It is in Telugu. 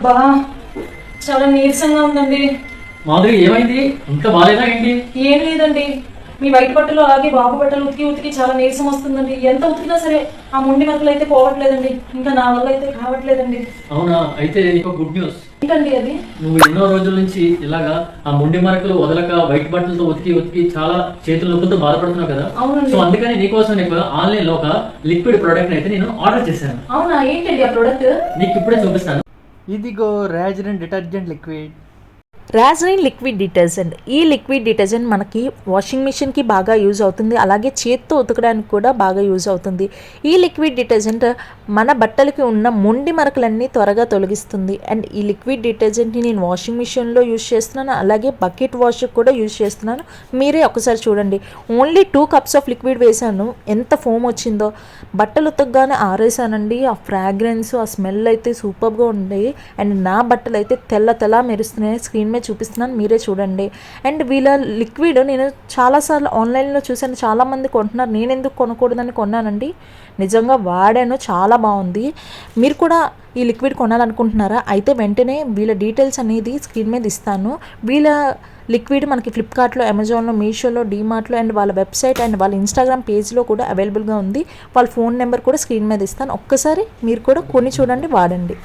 బా చాలా నీరసంగా ఉందండి. మాధురి ఏమైంది? ఇంత బాగాలేదా ఏంటి? ఏం లేదండి, మీ వైట్ బట్టలు అలాగే బాబు బట్టలు ఉతికి ఉతికి చాలా నీరసం వస్తుందండి. ఎంత ఉతికినా సరే ఆ మొండి మరకలు అయితే పోవట్లేదండి. ఇంకా నా వల్ల అయితే కావట్లేదండి. అవునా? అయితే నీకు గుడ్ న్యూస్. ఏంటండి అది? నువ్వు ఎన్నో రోజుల నుంచి ఇలాగా ఆ మొండి మరకలు వదలక వైట్ బట్టలతో ఉతికి ఉతికి చాలా చేతుల నొప్పులతో బాధపడుతున్నావు కదా. అవునండి. సో అందుకని నీకోసం ఆన్లైన్ లో ఒక లిక్విడ్ ప్రోడక్ట్ అయితే నేను ఆర్డర్ చేశాను. అవునా? ఏంటండి ఆ ప్రోడక్ట్? నీకు ఇప్పుడే చూపిస్తాను. ఇదిగో రాజరన్ డిటర్జెంట్ లిక్విడ్. రాజ్లైన్ లిక్విడ్ డిటర్జెంట్. ఈ లిక్విడ్ డిటర్జెంట్ మనకి వాషింగ్ మిషన్కి బాగా యూజ్ అవుతుంది, అలాగే చేత్తో ఉతకడానికి కూడా బాగా యూజ్ అవుతుంది. ఈ లిక్విడ్ డిటర్జెంట్ మన బట్టలకి ఉన్న మొండి మరకలన్నీ త్వరగా తొలగిస్తుంది. అండ్ ఈ లిక్విడ్ డిటర్జెంట్ని నేను వాషింగ్ మిషన్లో యూజ్ చేస్తున్నాను, అలాగే బకెట్ వాష్కి కూడా యూజ్ చేస్తున్నాను. మీరే ఒకసారి చూడండి. ఓన్లీ 2 cups ఆఫ్ లిక్విడ్ వేసాను, ఎంత ఫోమ్ వచ్చిందో. బట్టలు ఉతకగానే ఆరేసానండి. ఆ ఫ్రాగ్రెన్స్, ఆ స్మెల్ అయితే సూపర్గా ఉంది. అండ్ నా బట్టలు అయితే తెల్ల తెల్ల మెరుస్తున్నాయి. స్క్రీన్ మీద చూపిస్తున్నాను, మీరే చూడండి. అండ్ వీళ్ళ లిక్విడ్ నేను చాలాసార్లు ఆన్లైన్లో చూసాను, చాలామంది కొంటున్నారు. నేను ఎందుకు కొనకూడదని కొన్నానండి. నిజంగా వాడాను, చాలా బాగుంది. మీరు కూడా ఈ లిక్విడ్ కొనాలనుకుంటున్నారా? అయితే వెంటనే వీళ్ళ డీటెయిల్స్ అనేది స్క్రీన్ మీద ఇస్తాను. వీళ్ళ లిక్విడ్ మనకి ఫ్లిప్కార్ట్లో, అమెజాన్లో, మీషోలో, డీమార్ట్లో అండ్ వాళ్ళ వెబ్సైట్ అండ్ వాళ్ళ ఇన్స్టాగ్రామ్ పేజ్లో కూడా అవైలబుల్గా ఉంది. వాళ్ళ ఫోన్ నెంబర్ కూడా స్క్రీన్ మీద ఇస్తాను. ఒక్కసారి మీరు కూడా కొని చూడండి, వాడండి.